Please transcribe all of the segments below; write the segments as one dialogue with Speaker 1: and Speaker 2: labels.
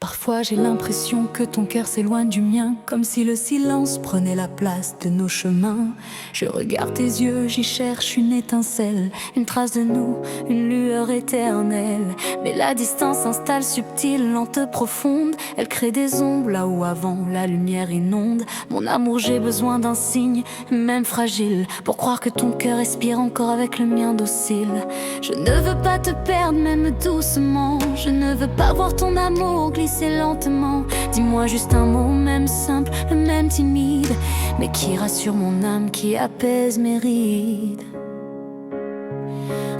Speaker 1: Parfois j'ai l'impression que ton cœur s'éloigne du mien, comme si le silence prenait la place de nos chemins. Je regarde tes yeux, j'y cherche une étincelle, une trace de nous, une lueur éternelle. Mais la distance s'installe subtile, lente, profonde. Elle crée des ombres là où avant la lumière inonde. Mon amour, j'ai besoin d'un signe, même fragile, pour croire que ton cœur respire encore avec le mien docile. Je ne veux pas te perdre, même doucement. Je ne veux pas voir ton amour glisser lentement. Dis-moi juste un mot, même simple, même timide, mais qui rassure mon âme, qui apaise mes rides.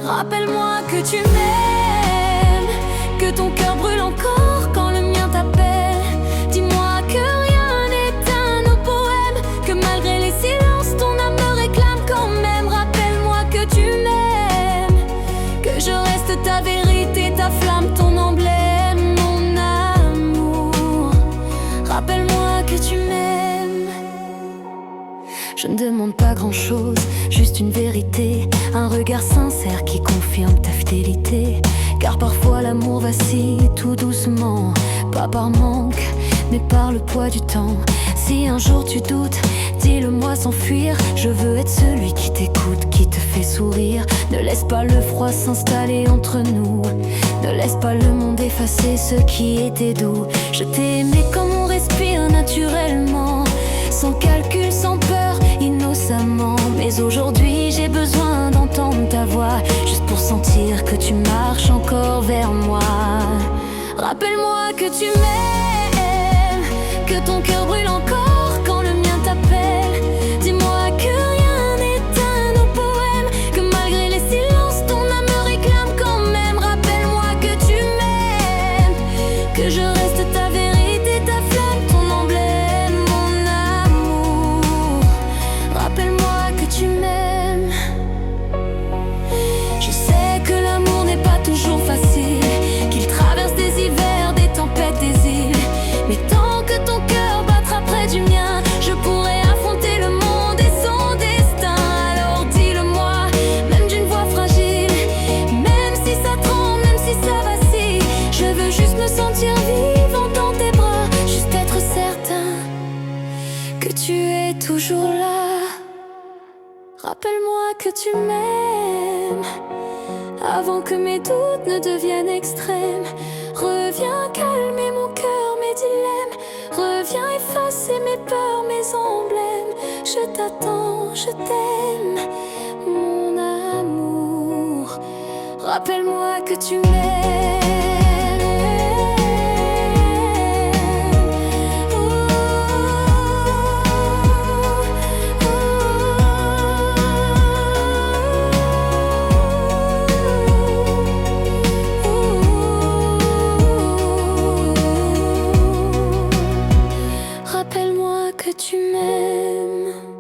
Speaker 1: Rappelle-moi que tu m'aimes, que ton cœur brûle encore quand le mien t'appelle. Dis-moi que rien n'éteint nos poèmes, que malgré les silences ton âme me réclame quand même. Rappelle-moi que tu m'aimes, que je reste ta vérité, ta flamme, ton emblème. Rappelle-moi que tu m'aimes. Je ne demande pas grand-chose, juste une vérité, un regard sincère qui confirme ta fidélité. Car parfois l'amour vacille tout doucement, pas par manque, mais par le poids du temps. Si un jour tu doutes, dis-le-moi sans fuir. Je veux être celui qui t'écoute, qui te fait sourire. Ne laisse pas le froid s'installer entre nous, ne laisse pas le monde effacer ce qui était doux. Je t'ai aimé comme on respire naturellement, sans calcul, sans peur, innocemment. Mais aujourd'hui j'ai besoin d'entendre ta voix, juste pour sentir que tu marches encore vers moi. Rappelle-moi que tu m'aimes, que ton cœur brûle encore quand le mien t'appelle. Dis-moi que rien n'éteint nos poèmes, que malgré les silences ton âme me réclame quand même. Rappelle-moi que tu m'aimes, que je reste ta vérité, ta flamme, ton emblème, mon amour. Rappelle-moi que tu m'aimes. Je sais que l'amour n'est pas toujours facile, qu'il traverse des hivers, des tempêtes, des îles. Mais tant que ton cœur battra près du mien, je pourrai affronter le monde et son destin. Alors dis-le-moi, même d'une voix fragile, même si ça tremble, même si ça vacille. Je veux juste me sentir vivant dans tes bras, juste être certain que tu es toujours là. Rappelle-moi que tu m'aimes, avant que mes doutes ne deviennent extrêmes. Reviens calmer mon cœur, mes dilemmes. Reviens effacer mes peurs, mes emblèmes. Je t'attends, je t'aime, mon amour. Rappelle-moi que tu m'aimes. Rappelle-moi que tu m'aimes.